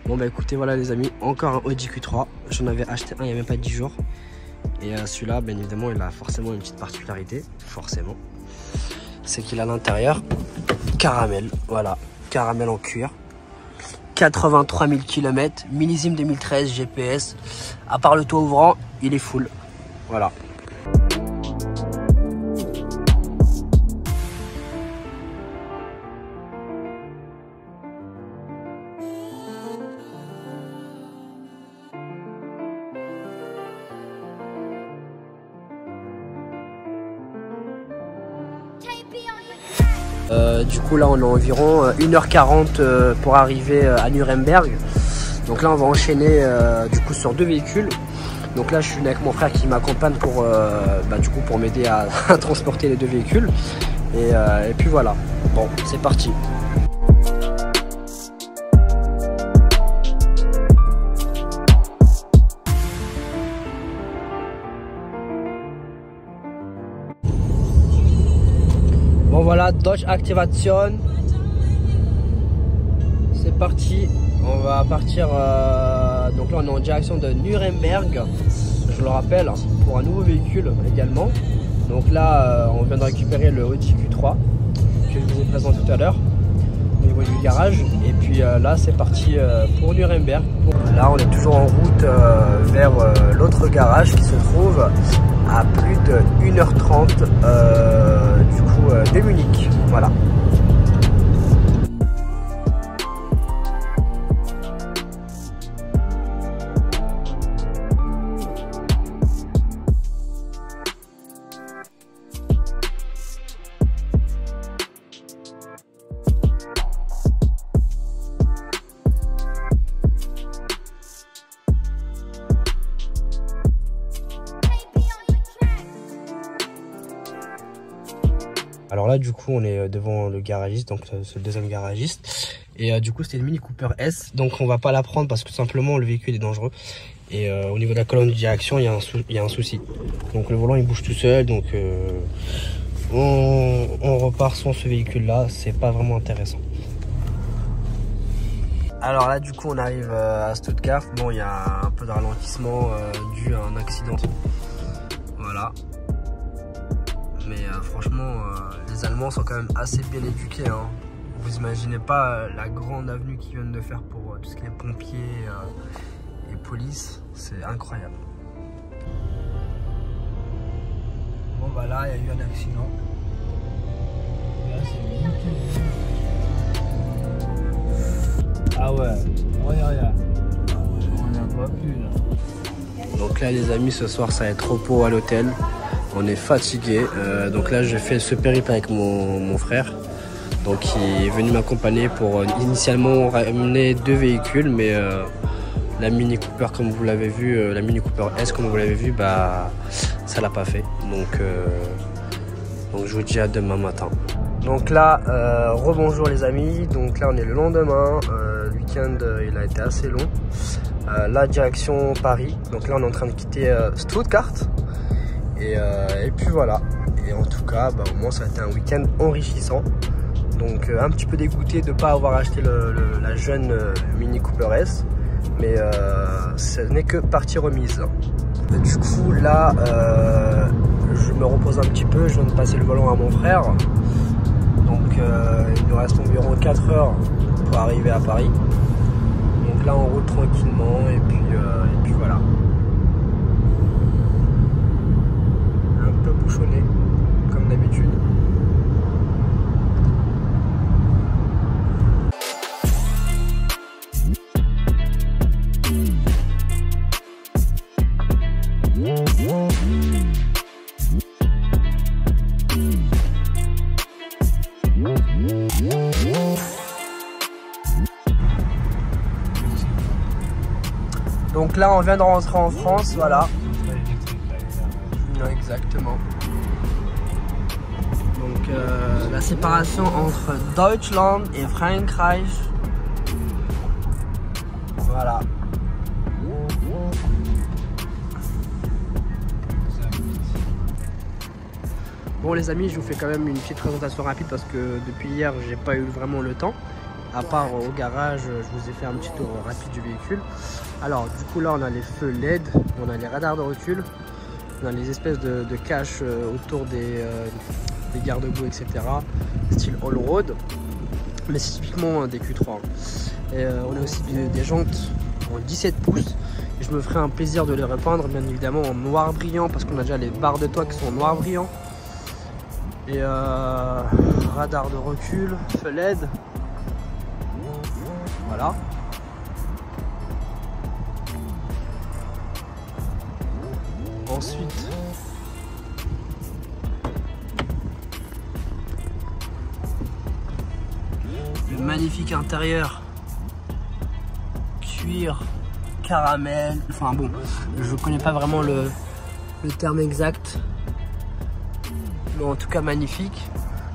Bon bah écoutez, voilà les amis, encore un Audi Q3. J'en avais acheté un il n'y a même pas 10 jours. Et celui-là, bien évidemment, il a forcément une petite particularité. Forcément. C'est qu'il a à l'intérieur caramel. Voilà, caramel en cuir. 83 000 km, millésime 2013, GPS. À part le toit ouvrant, il est full. Voilà. Du coup là on a environ 1h40 pour arriver à Nuremberg. Donc là on va enchaîner du coup sur 2 véhicules. Donc là je suis avec mon frère qui m'accompagne pour pour m'aider à transporter les 2 véhicules. Et puis voilà, bon c'est parti. Bon voilà, Dodge Activation. C'est parti. On va partir. Donc là on est en direction de Nuremberg. Je le rappelle, pour un nouveau véhicule également. Donc là on vient de récupérer le Audi Q3 que je vous ai présenté tout à l'heure au niveau du garage. Et puis là c'est parti pour Nuremberg. Là on est toujours en route vers l'autre garage qui se trouve à plus de 1h30 du coup de Munich. Voilà. Alors là du coup on est devant le garagiste, donc ce deuxième garagiste. Et du coup c'était une Mini Cooper S. Donc on va pas la prendre parce que tout simplement le véhicule est dangereux. Et au niveau de la colonne de direction il y a un souci. Donc le volant il bouge tout seul. Donc on repart sans ce véhicule là. C'est pas vraiment intéressant. Alors là du coup on arrive à Stuttgart. Bon il y a un peu de ralentissement dû à un accident. Voilà. Mais franchement, les Allemands sont quand même assez bien éduqués. Hein. Vous imaginez pas la grande avenue qu'ils viennent de faire pour tout ce qui est pompiers et police. C'est incroyable. Bon bah là, il y a eu un accident. Là, c'est ah ouais, regarde. On n'a pas pu là. Donc là les amis, ce soir ça va être repos à l'hôtel. On est fatigué, donc là je fais ce périple avec mon frère, donc il est venu m'accompagner pour initialement ramener 2 véhicules, mais la Mini Cooper comme vous l'avez vu, la Mini Cooper S comme vous l'avez vu, bah ça l'a pas fait, donc je vous dis à demain matin. Donc là rebonjour les amis, donc là on est le lendemain, le week-end il a été assez long, là direction Paris, donc là on est en train de quitter Stuttgart. Et puis voilà, et en tout cas bah, au moins ça a été un week-end enrichissant. Donc un petit peu dégoûté de ne pas avoir acheté la jeune Mini Cooper S, mais ce n'est que partie remise. Du coup là je me repose un petit peu, je viens de passer le volant à mon frère. Donc il nous reste environ 4 heures pour arriver à Paris. Donc là on roule tranquillement et puis voilà. Bouchonné comme d'habitude. Donc là on vient de rentrer en France, voilà. Exactement. Donc la séparation entre Deutschland et Frankreich. Voilà. Bon les amis, je vous fais quand même une petite présentation rapide parce que depuis hier j'ai pas eu vraiment le temps. à part au garage, je vous ai fait un petit tour rapide du véhicule. Alors du coup là on a les feux LED, on a les radars de recul, on a les espèces de caches autour des garde-boue, etc. Style all-road, mais c'est typiquement des Q3. Et on a aussi des jantes en 17 pouces. Et je me ferai un plaisir de les repeindre, bien évidemment en noir brillant, parce qu'on a déjà les barres de toit qui sont en noir brillant. Et radar de recul, feu LED. Voilà. Ensuite, le magnifique intérieur cuir, caramel, enfin bon, je connais pas vraiment le terme exact, mais en tout cas magnifique.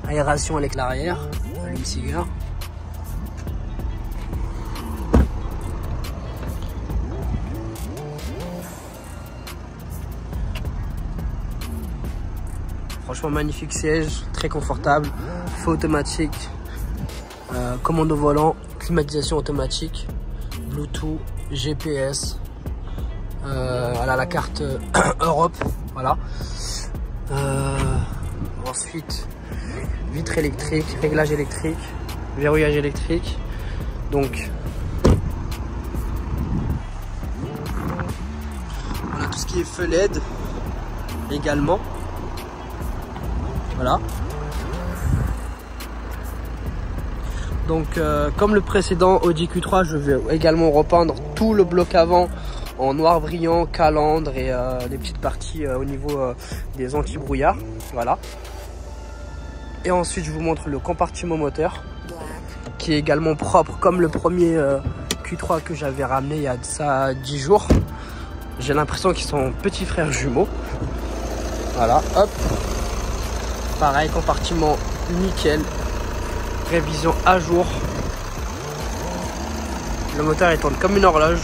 Aération avec l'arrière, allume-cigare. Franchement magnifique siège, très confortable, feu automatique, commande au volant, climatisation automatique, Bluetooth, GPS, voilà la carte Europe, voilà. Ensuite, vitre électrique, réglage électrique, verrouillage électrique. Donc voilà tout ce qui est feu LED également. Voilà. Donc comme le précédent Audi Q3, je vais également repeindre tout le bloc avant en noir brillant, calandre et les petites parties au niveau des anti-brouillards. Voilà. Et ensuite je vous montre le compartiment moteur qui est également propre comme le premier Q3 que j'avais ramené il y a de ça 10 jours. J'ai l'impression qu'ils sont petits frères jumeaux. Voilà, hop. Pareil, compartiment nickel, révision à jour. Le moteur il tourne comme une horloge.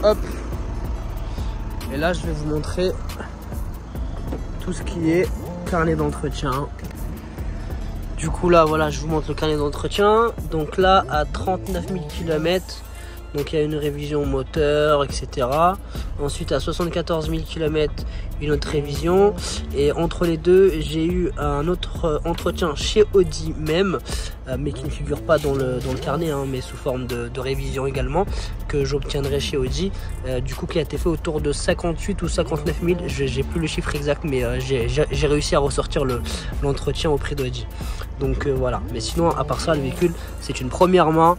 Hop. Et là je vais vous montrer tout ce qui est carnet d'entretien. Du coup là voilà, je vous montre le carnet d'entretien. Donc là à 39 000 km. Donc il y a une révision moteur, etc. Ensuite à 74 000 km, une autre révision. Et entre les deux, j'ai eu un autre entretien chez Audi même, mais qui ne figure pas dans le carnet, hein, mais sous forme de révision également, que j'obtiendrai chez Audi. Du coup qui a été fait autour de 58 ou 59 000, j'ai plus le chiffre exact, mais j'ai réussi à ressortir l'entretien au prix d'Audi. Donc voilà, mais sinon à part ça, le véhicule c'est une première main.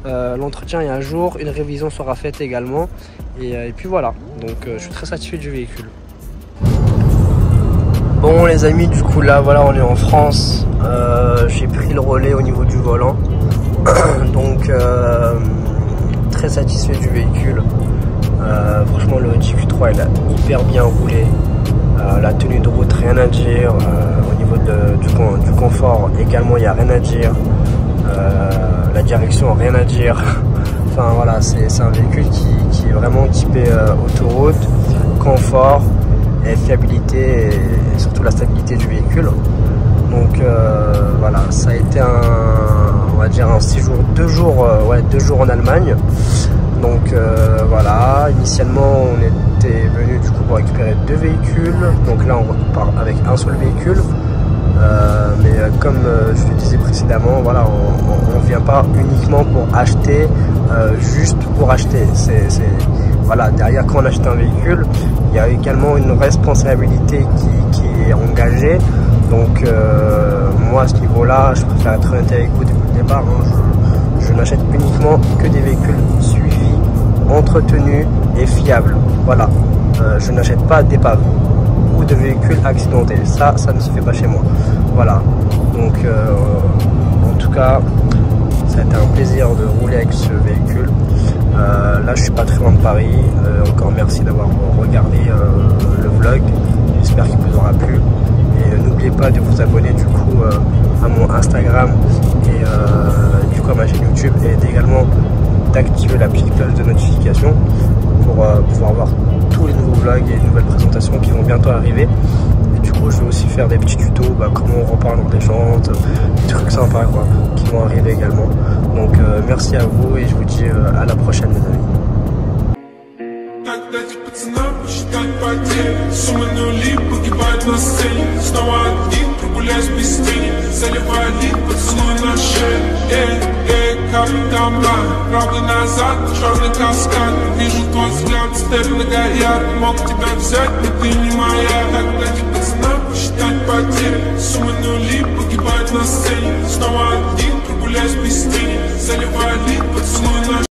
L'entretien est à jour, une révision sera faite également et puis voilà, donc je suis très satisfait du véhicule. Bon les amis, du coup là voilà, on est en France, j'ai pris le relais au niveau du volant donc très satisfait du véhicule. Franchement le Audi Q3 il a hyper bien roulé, la tenue de route rien à dire, au niveau du confort également il n'y a rien à dire. La direction, rien à dire. Enfin voilà, c'est un véhicule qui est vraiment typé autoroute, confort et fiabilité et surtout la stabilité du véhicule. Donc voilà, ça a été on va dire un séjour 2 jours, 2 jours en Allemagne. Donc voilà, initialement on était venu du coup pour récupérer 2 véhicules. Donc là on repart avec un seul véhicule. Mais comme je le disais précédemment, voilà, on ne vient pas uniquement pour acheter, juste pour acheter. Voilà, derrière quand on achète un véhicule, il y a également une responsabilité qui est engagée. Donc moi à ce niveau-là, je préfère être honnête avec vous depuis le départ. Hein, je n'achète uniquement que des véhicules suivis, entretenus et fiables. Voilà, je n'achète pas d'épave ou de véhicules accidentés, ça ne se fait pas chez moi. Voilà, donc en tout cas ça a été un plaisir de rouler avec ce véhicule. Là je suis pas très loin de Paris, encore merci d'avoir regardé le vlog, j'espère qu'il vous aura plu et n'oubliez pas de vous abonner du coup à mon Instagram et du coup à ma chaîne YouTube, et également d'activer la petite cloche de notification pour pouvoir voir tous les nouveaux vlogs et les nouvelles présentations qui vont bientôt arriver. Et du coup je vais aussi faire des petits tutos, comment on repart lors des jantes, des trucs sympas quoi, qui vont arriver également. Donc merci à vous et je vous dis à la prochaine les amis. Считать потери, суммы нули погибают на сцене. Снова один, прогуляюсь без тени, заливая лид, поцелуй на шее. Капитан Блан, правый назад, черный каскад. Вижу твой взгляд, степ многоярд. Мог тебя взять, но ты не моя. Так дайте пацанам посчитать потери, суммы нули погибают на сцене. Снова один, прогуляюсь без тени, заливая лид, поцелуй на шее.